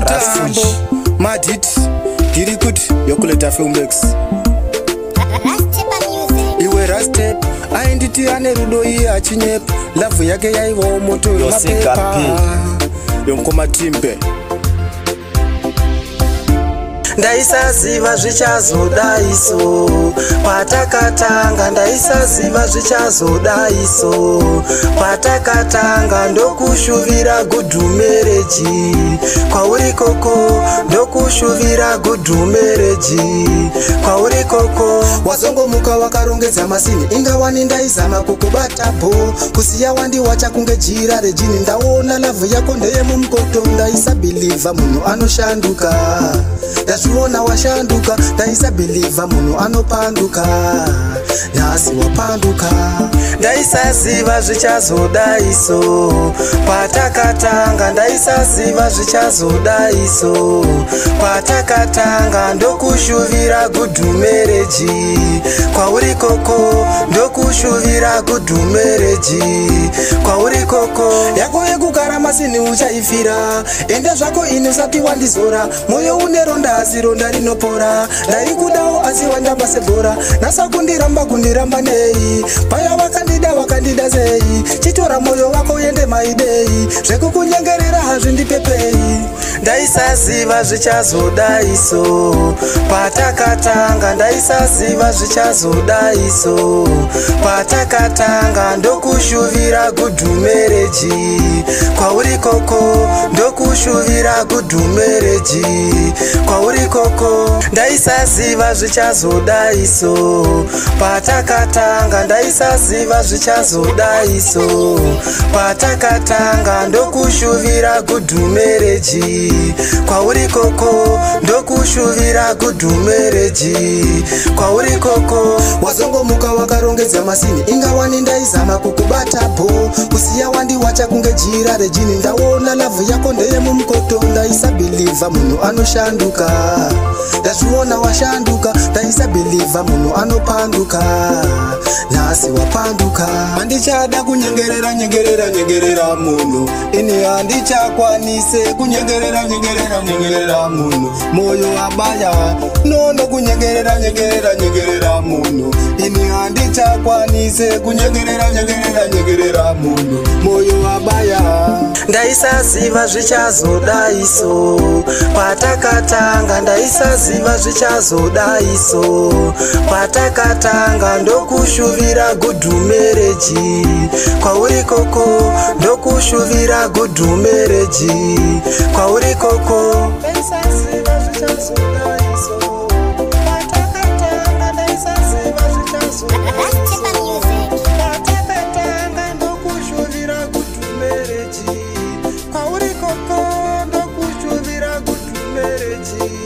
Mutambo Madit Girikut yokuleta Filmbex Iwe Rastep ainditi ane rudo iye achinyep Love yake yaiwa moto mapepa Yonkoma Timpe Ndaisaziva zvichazodaiso patakatanga ndaisaziva zvichazodaiso patakatanga ndokushuvira good marriage kwauri koko ndokushuvira good marriage kwauri koko wazongomuka wakarongedza masini ingawani ndaizama kukubata bo kusiya wandiwacha kunge jira rejini ndaona love yako ndeye mumukoto ndaisabhiliva munhu anoshanduka ndazviona washanduka ndaisabhiliva munhu anopanduka nhasi wapanduka ndaisaziva zvichazodaiso patakatanga ndaisaziva zvichazodaiso patakatanga ndokushuvira good marriage kwauri koko ndokushuvira good marriage kwauri koko yako yekugara masini uchaifira ende zvako ini usati wandizora moyo une ronda asi ronda rinopora ndari kudawo asi wandamba sebhora nasa kundiramba nei paya wakandida sei chitora moyo wako uende maidei zvekukunyengerera hazvindipepei ndaisaziva zvichazodaiso patakatanga ndaisaziva zvichazodaiso patakatanga ndokushuvira good marriage kwauri koko ndokushuvira good marriage kwauri koko ndaisaziva zvichazodaiso patakatanga ndaisaziva zvichazodaiso patakatanga ndokushuvira good marriage kwauri koko ndokushuvira good marriage kwauri koko wazongomuka wakarongedza masini ingawani ndaizama kukubata bo kusiya wandiwacha kunge jira rejini ndaona love yako ndeye mumukoto ndaisabhiliva munhu anoshanduka ndazviona washanduka ndaisabhiliva munhu anopanduka nhasi wapanduka handichada kunyengerera munhu ini handichakwanise kunyengerera munhu moyo wabaya nono kunyengerera munhu ini handichakwanise kunyengerera munhu moyo wabaya ndaisaziva zvichazodaiso patakatanga ndaisaziva zvichazodaiso patakatanga ndokushuvira good marriage kwauri koko ndokushuvira good marriage kwauri koko ndaisaziva zvichazodaiso patakatanga ndaisaziva zvichazodaiso patakatanga ndokushuvira good marriage kwauri koko ndokushuvira good marriage